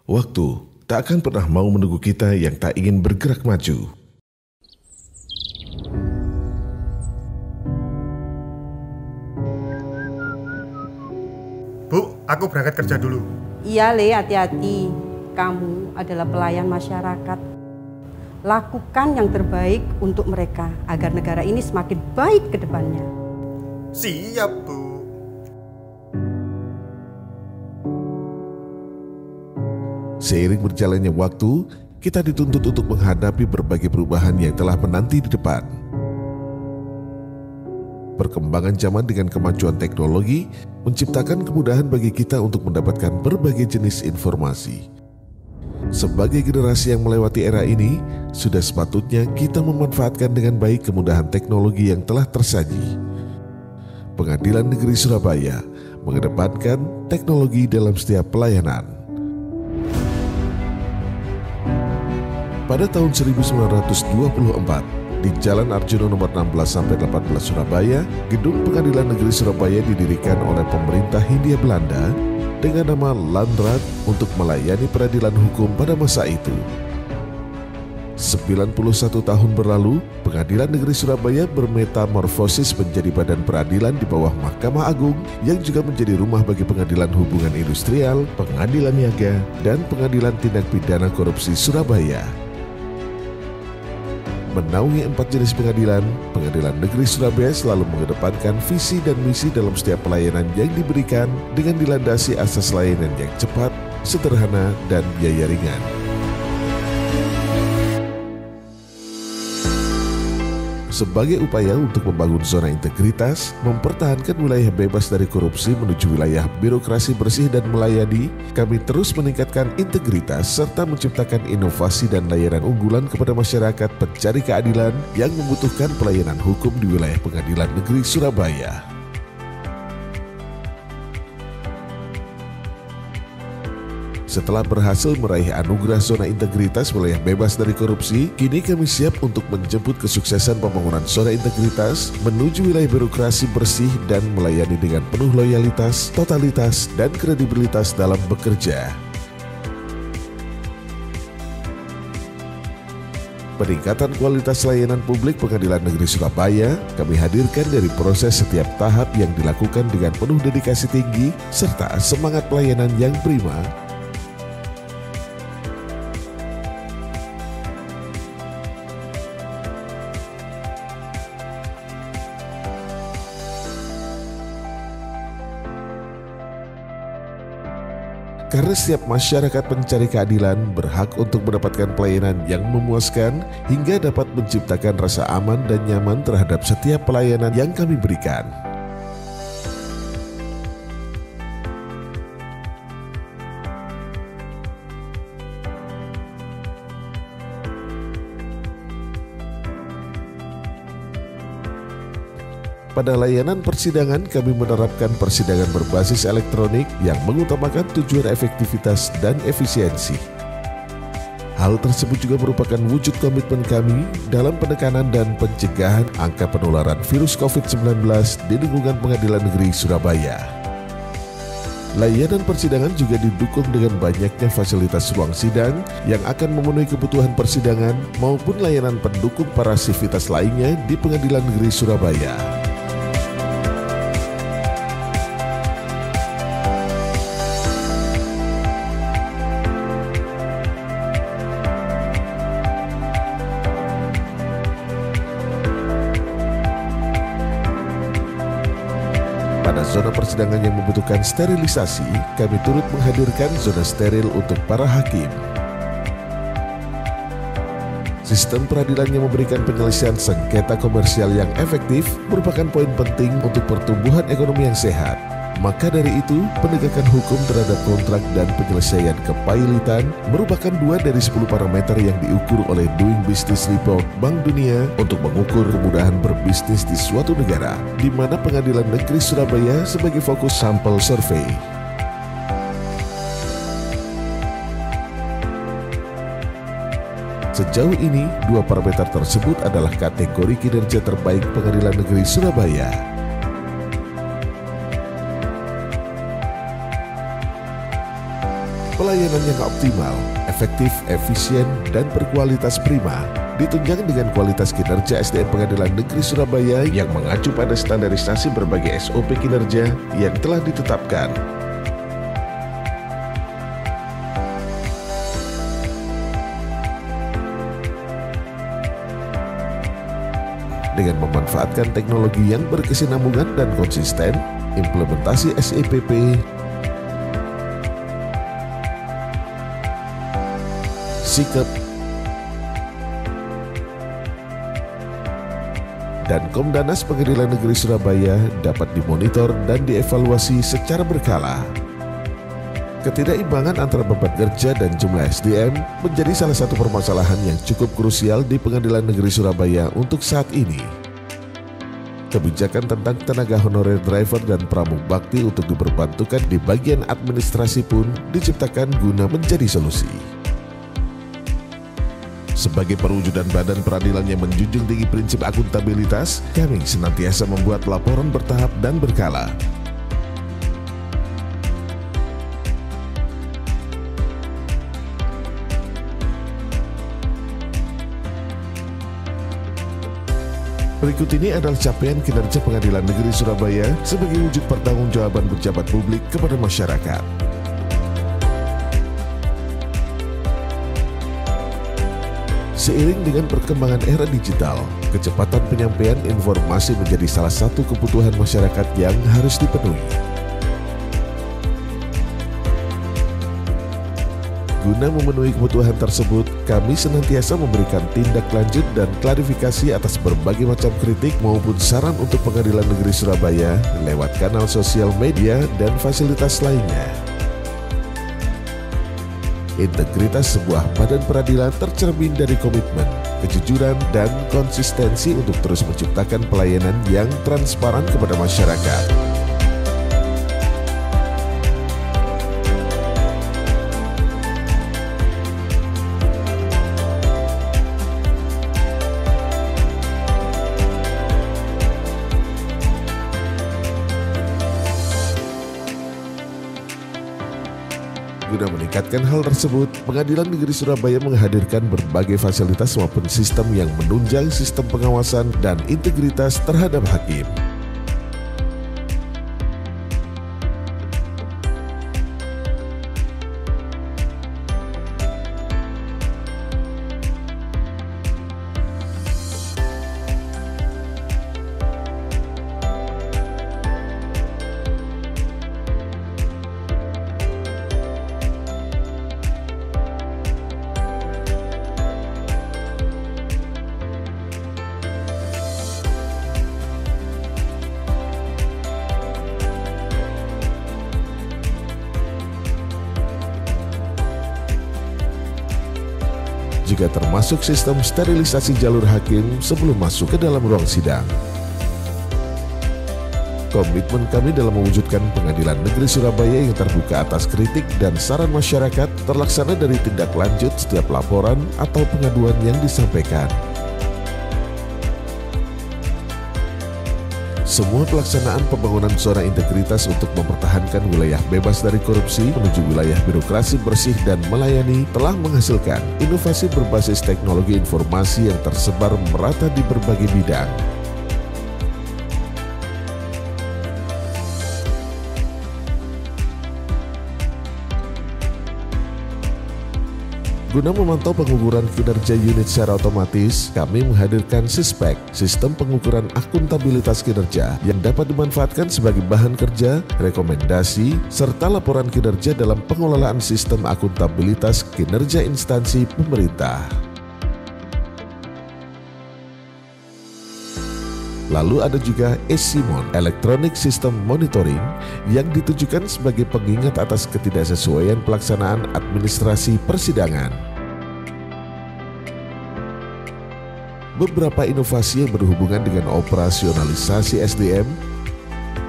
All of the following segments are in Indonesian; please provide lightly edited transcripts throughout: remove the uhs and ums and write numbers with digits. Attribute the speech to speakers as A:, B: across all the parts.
A: Waktu tak akan pernah mau menunggu kita yang tak ingin bergerak maju.
B: Bu, aku berangkat kerja dulu.
C: Iya, Le, hati-hati. Kamu adalah pelayan masyarakat. Lakukan yang terbaik untuk mereka agar negara ini semakin baik ke depannya.
B: Siap, Bu.
A: Seiring berjalannya waktu, kita dituntut untuk menghadapi berbagai perubahan yang telah menanti di depan. Perkembangan zaman dengan kemajuan teknologi menciptakan kemudahan bagi kita untuk mendapatkan berbagai jenis informasi. Sebagai generasi yang melewati era ini, sudah sepatutnya kita memanfaatkan dengan baik kemudahan teknologi yang telah tersaji. Pengadilan Negeri Surabaya mengedepankan teknologi dalam setiap pelayanan. Pada tahun 1924, di Jalan Arjuna nomor 16-18 Surabaya, Gedung Pengadilan Negeri Surabaya didirikan oleh pemerintah Hindia Belanda dengan nama Landraad untuk melayani peradilan hukum pada masa itu. 91 tahun berlalu, Pengadilan Negeri Surabaya bermetamorfosis menjadi badan peradilan di bawah Mahkamah Agung yang juga menjadi rumah bagi pengadilan hubungan industrial, pengadilan niaga, dan pengadilan tindak pidana korupsi Surabaya. Menaungi 4 jenis pengadilan, Pengadilan Negeri Surabaya selalu mengedepankan visi dan misi dalam setiap pelayanan yang diberikan dengan dilandasi asas layanan yang cepat, sederhana, dan biaya ringan. Sebagai upaya untuk membangun zona integritas, mempertahankan wilayah bebas dari korupsi menuju wilayah birokrasi bersih dan melayani, kami terus meningkatkan integritas serta menciptakan inovasi dan layanan unggulan kepada masyarakat pencari keadilan yang membutuhkan pelayanan hukum di wilayah Pengadilan Negeri Surabaya. Setelah berhasil meraih anugerah zona integritas wilayah bebas dari korupsi, kini kami siap untuk menjemput kesuksesan pembangunan zona integritas menuju wilayah birokrasi bersih dan melayani dengan penuh loyalitas, totalitas, dan kredibilitas dalam bekerja. Peningkatan kualitas layanan publik Pengadilan Negeri Surabaya kami hadirkan dari proses setiap tahap yang dilakukan dengan penuh dedikasi tinggi serta semangat pelayanan yang prima. Karena setiap masyarakat pencari keadilan berhak untuk mendapatkan pelayanan yang memuaskan hingga dapat menciptakan rasa aman dan nyaman terhadap setiap pelayanan yang kami berikan. Pada layanan persidangan, kami menerapkan persidangan berbasis elektronik yang mengutamakan tujuan efektivitas dan efisiensi. Hal tersebut juga merupakan wujud komitmen kami dalam penekanan dan pencegahan angka penularan virus COVID-19 di lingkungan Pengadilan Negeri Surabaya. Layanan persidangan juga didukung dengan banyaknya fasilitas ruang sidang yang akan memenuhi kebutuhan persidangan maupun layanan pendukung para sivitas lainnya di Pengadilan Negeri Surabaya. Pada zona persidangan yang membutuhkan sterilisasi, kami turut menghadirkan zona steril untuk para hakim. Sistem peradilan yang memberikan penyelesaian sengketa komersial yang efektif merupakan poin penting untuk pertumbuhan ekonomi yang sehat. Maka dari itu, penegakan hukum terhadap kontrak dan penyelesaian kepailitan merupakan 2 dari 10 parameter yang diukur oleh Doing Business Report Bank Dunia untuk mengukur kemudahan berbisnis di suatu negara, di mana Pengadilan Negeri Surabaya sebagai fokus sampel survei. Sejauh ini, 2 parameter tersebut adalah kategori kinerja terbaik Pengadilan Negeri Surabaya. pelayanan yang optimal, efektif, efisien, dan berkualitas prima, ditunjang dengan kualitas kinerja SDM Pengadilan Negeri Surabaya yang mengacu pada standarisasi berbagai SOP kinerja yang telah ditetapkan. Dengan memanfaatkan teknologi yang berkesinambungan dan konsisten, implementasi SEPP, sikap, dan Komdanas Pengadilan Negeri Surabaya dapat dimonitor dan dievaluasi secara berkala. Ketidakimbangan antara beban kerja dan jumlah SDM menjadi salah satu permasalahan yang cukup krusial di Pengadilan Negeri Surabaya untuk saat ini. Kebijakan tentang tenaga honorer driver dan pramugabakti untuk diperbantukan di bagian administrasi pun diciptakan guna menjadi solusi. Sebagai perwujudan badan peradilan yang menjunjung tinggi prinsip akuntabilitas, kami senantiasa membuat laporan bertahap dan berkala. Berikut ini adalah capaian kinerja Pengadilan Negeri Surabaya sebagai wujud pertanggungjawaban pejabat publik kepada masyarakat. Seiring dengan perkembangan era digital, kecepatan penyampaian informasi menjadi salah satu kebutuhan masyarakat yang harus dipenuhi. Guna memenuhi kebutuhan tersebut, kami senantiasa memberikan tindak lanjut dan klarifikasi atas berbagai macam kritik maupun saran untuk Pengadilan Negeri Surabaya lewat kanal sosial media dan fasilitas lainnya. Integritas sebuah badan peradilan tercermin dari komitmen, kejujuran, dan konsistensi untuk terus menciptakan pelayanan yang transparan kepada masyarakat. Guna meningkatkan hal tersebut, Pengadilan Negeri Surabaya menghadirkan berbagai fasilitas maupun sistem yang menunjang sistem pengawasan dan integritas terhadap hakim. Juga termasuk sistem sterilisasi jalur hakim sebelum masuk ke dalam ruang sidang. Komitmen kami dalam mewujudkan Pengadilan Negeri Surabaya yang terbuka atas kritik dan saran masyarakat terlaksana dari tindak lanjut setiap laporan atau pengaduan yang disampaikan. Semua pelaksanaan pembangunan zona integritas untuk mempertahankan wilayah bebas dari korupsi menuju wilayah birokrasi bersih dan melayani telah menghasilkan inovasi berbasis teknologi informasi yang tersebar merata di berbagai bidang. Guna memantau pengukuran kinerja unit secara otomatis, kami menghadirkan SISPEK, Sistem Pengukuran Akuntabilitas Kinerja, yang dapat dimanfaatkan sebagai bahan kerja, rekomendasi, serta laporan kinerja dalam pengelolaan sistem akuntabilitas kinerja instansi pemerintah. Lalu ada juga ESIMON, Electronic System Monitoring, yang ditujukan sebagai pengingat atas ketidaksesuaian pelaksanaan administrasi persidangan. Beberapa inovasi yang berhubungan dengan operasionalisasi SDM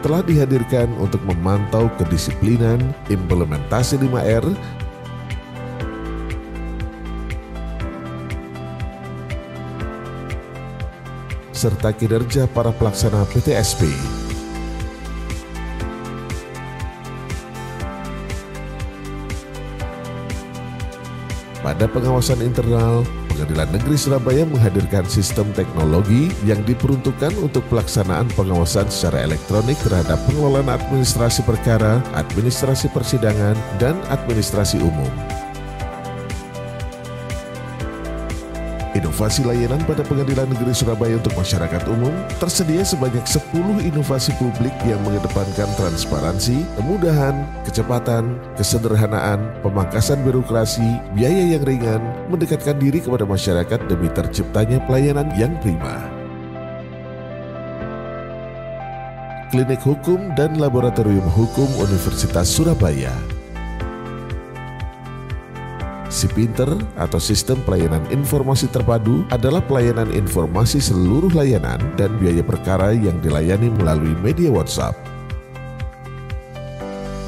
A: telah dihadirkan untuk memantau kedisiplinan, implementasi 5R, serta kinerja para pelaksana PTSP. Pada pengawasan internal, Pengadilan Negeri Surabaya menghadirkan sistem teknologi yang diperuntukkan untuk pelaksanaan pengawasan secara elektronik terhadap pengelolaan administrasi perkara, administrasi persidangan, dan administrasi umum. Inovasi layanan pada Pengadilan Negeri Surabaya untuk masyarakat umum tersedia sebanyak 10 inovasi publik yang mengedepankan transparansi, kemudahan, kecepatan, kesederhanaan, pemangkasan birokrasi, biaya yang ringan, mendekatkan diri kepada masyarakat demi terciptanya pelayanan yang prima. Klinik Hukum dan Laboratorium Hukum Universitas Surabaya. SIPinter atau Sistem Pelayanan Informasi Terpadu adalah pelayanan informasi seluruh layanan dan biaya perkara yang dilayani melalui media WhatsApp.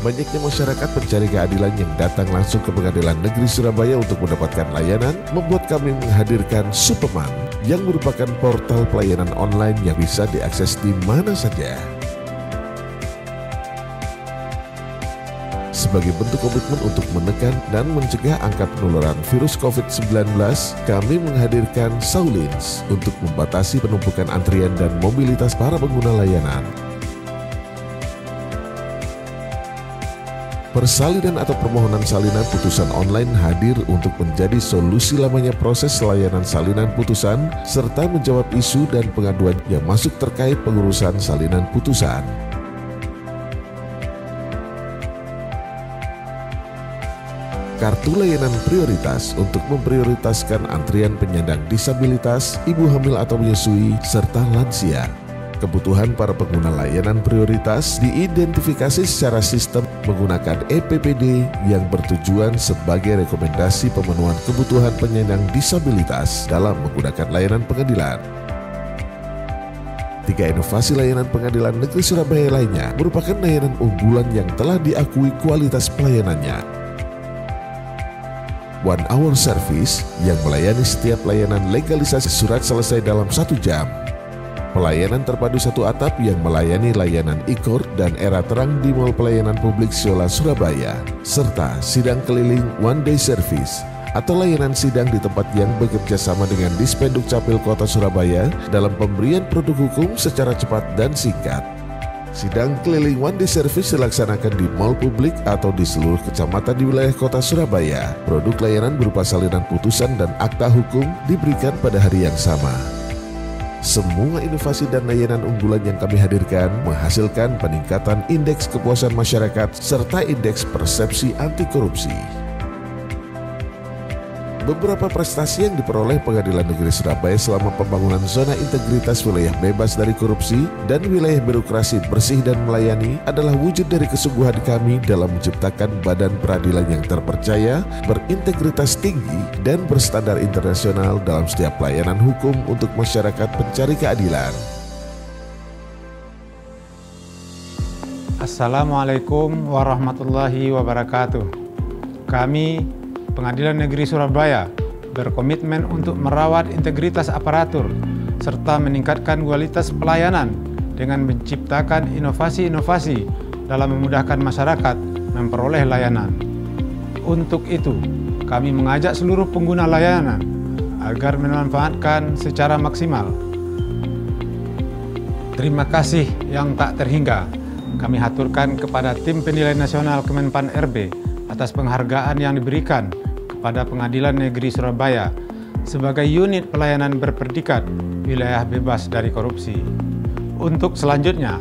A: Banyaknya masyarakat pencari keadilan yang datang langsung ke Pengadilan Negeri Surabaya untuk mendapatkan layanan membuat kami menghadirkan Superman yang merupakan portal pelayanan online yang bisa diakses di mana saja. Sebagai bentuk komitmen untuk menekan dan mencegah angka penularan virus COVID-19, kami menghadirkan Saulins untuk membatasi penumpukan antrian dan mobilitas para pengguna layanan. Persalinan atau permohonan salinan putusan online hadir untuk menjadi solusi lamanya proses layanan salinan putusan serta menjawab isu dan pengaduan yang masuk terkait pengurusan salinan putusan. Kartu layanan prioritas untuk memprioritaskan antrian penyandang disabilitas, ibu hamil atau menyusui, serta lansia. Kebutuhan para pengguna layanan prioritas diidentifikasi secara sistem menggunakan EPPD yang bertujuan sebagai rekomendasi pemenuhan kebutuhan penyandang disabilitas dalam menggunakan layanan pengadilan. 3 inovasi layanan Pengadilan Negeri Surabaya lainnya merupakan layanan unggulan yang telah diakui kualitas pelayanannya. One Hour Service yang melayani setiap layanan legalisasi surat selesai dalam 1 jam. Pelayanan terpadu satu atap yang melayani layanan e-court dan era terang di Mall Pelayanan Publik Siola Surabaya, serta sidang keliling One Day Service atau layanan sidang di tempat yang bekerja sama dengan Dispenduk Capil Kota Surabaya dalam pemberian produk hukum secara cepat dan singkat. Sidang keliling One Day Service dilaksanakan di mal publik atau di seluruh kecamatan di wilayah kota Surabaya. Produk layanan berupa salinan putusan dan akta hukum diberikan pada hari yang sama. Semua inovasi dan layanan unggulan yang kami hadirkan menghasilkan peningkatan indeks kepuasan masyarakat serta indeks persepsi anti korupsi. Beberapa prestasi yang diperoleh Pengadilan Negeri Surabaya selama pembangunan zona integritas wilayah bebas dari korupsi dan wilayah birokrasi bersih dan melayani adalah wujud dari kesungguhan kami dalam menciptakan badan peradilan yang terpercaya, berintegritas tinggi, dan berstandar internasional dalam setiap pelayanan hukum untuk masyarakat pencari keadilan.
D: Assalamualaikum warahmatullahi wabarakatuh. Kami Pengadilan Negeri Surabaya berkomitmen untuk merawat integritas aparatur serta meningkatkan kualitas pelayanan dengan menciptakan inovasi-inovasi dalam memudahkan masyarakat memperoleh layanan. Untuk itu, kami mengajak seluruh pengguna layanan agar memanfaatkan secara maksimal. Terima kasih yang tak terhingga kami haturkan kepada tim penilai nasional Kemenpan RB atas penghargaan yang diberikan kepada Pengadilan Negeri Surabaya sebagai unit pelayanan berpredikat wilayah bebas dari korupsi. Untuk selanjutnya,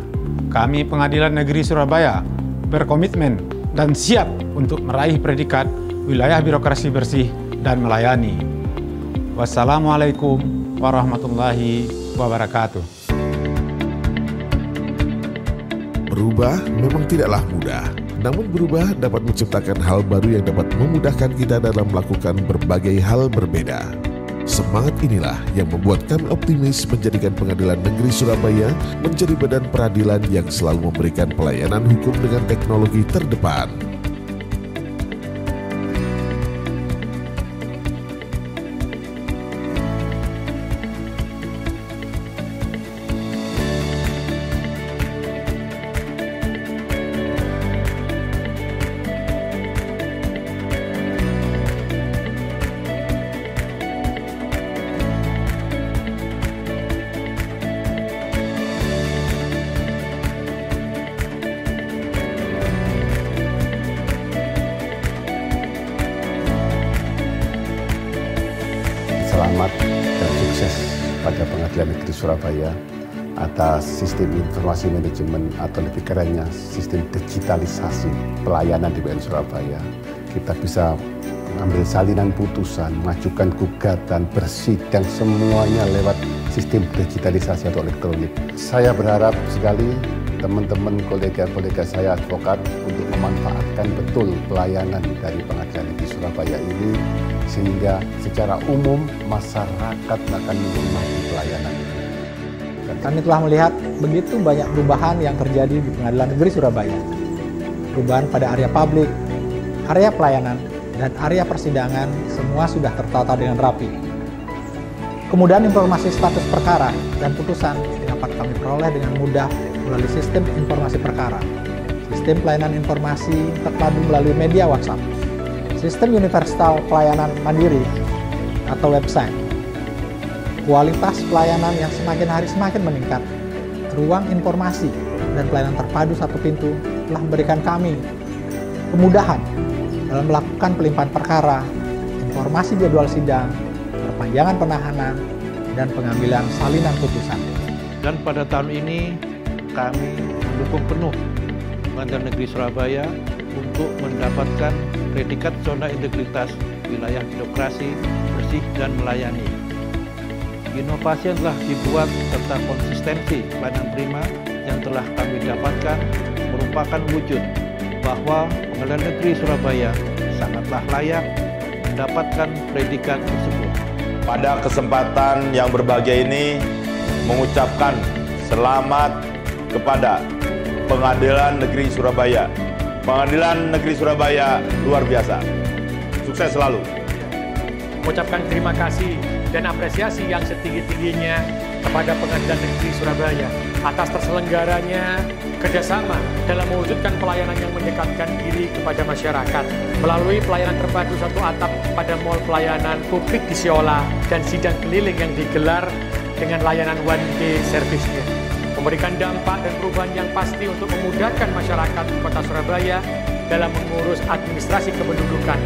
D: kami Pengadilan Negeri Surabaya berkomitmen dan siap untuk meraih predikat wilayah birokrasi bersih dan melayani. Wassalamualaikum warahmatullahi wabarakatuh.
A: Berubah memang tidaklah mudah. Namun berubah dapat menciptakan hal baru yang dapat memudahkan kita dalam melakukan berbagai hal berbeda. Semangat inilah yang membuat kami optimis menjadikan Pengadilan Negeri Surabaya menjadi badan peradilan yang selalu memberikan pelayanan hukum dengan teknologi terdepan.
E: selamat dan sukses pada Pengadilan Negeri Surabaya atas sistem informasi manajemen atau lebih kerennya sistem digitalisasi pelayanan di PN Surabaya. Kita bisa mengambil salinan putusan, mengajukan gugatan, bersidang, semuanya lewat sistem digitalisasi atau elektronik. Saya berharap sekali teman-teman kolega-kolega saya advokat untuk memanfaatkan betul pelayanan dari Pengadilan Negeri Surabaya ini sehingga secara umum masyarakat akan menikmati pelayanan ini.
F: Kami telah melihat begitu banyak perubahan yang terjadi di Pengadilan Negeri Surabaya. Perubahan pada area publik, area pelayanan, dan area persidangan semua sudah tertata dengan rapi. Kemudahan informasi status perkara dan putusan dapat kami peroleh dengan mudah melalui sistem informasi perkara, sistem pelayanan informasi terpadu melalui media WhatsApp, sistem universal pelayanan mandiri atau website. Kualitas pelayanan yang semakin hari semakin meningkat, ruang informasi dan pelayanan terpadu satu pintu telah memberikan kami kemudahan dalam melakukan pelimpahan perkara, informasi jadwal sidang, perpanjangan penahanan, dan pengambilan salinan putusan.
G: Dan pada tahun ini kami mendukung penuh Pengadilan Negeri Surabaya untuk mendapatkan predikat zona integritas wilayah birokrasi bersih dan melayani. Inovasi yang telah dibuat serta konsistensi pelayanan prima yang telah kami dapatkan merupakan wujud bahwa Pengadilan Negeri Surabaya sangatlah layak mendapatkan predikat tersebut.
H: Pada kesempatan yang berbahagia ini mengucapkan selamat kepada Pengadilan Negeri Surabaya. Pengadilan Negeri Surabaya luar biasa. Sukses selalu.
I: Mengucapkan terima kasih dan apresiasi yang setinggi-tingginya kepada Pengadilan Negeri Surabaya atas terselenggaranya kerjasama dalam mewujudkan pelayanan yang mendekatkan diri kepada masyarakat melalui pelayanan terpadu satu atap pada Mall Pelayanan Publik di Siola dan sidang keliling yang digelar dengan layanan one day service-nya, memberikan dampak dan perubahan yang pasti untuk memudahkan masyarakat Kota Surabaya dalam mengurus administrasi kependudukan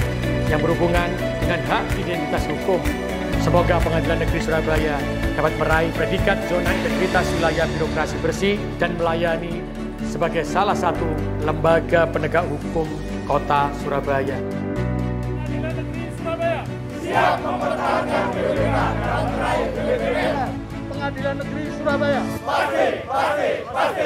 I: yang berhubungan dengan hak identitas hukum. Semoga Pengadilan Negeri Surabaya dapat meraih predikat zona integritas wilayah birokrasi bersih dan melayani sebagai salah satu lembaga penegak hukum Kota Surabaya.
J: Pengadilan Negeri Surabaya siap mempertahankan kebenaran dan meraih kebenaran. Pengadilan Negeri Surabaya pasti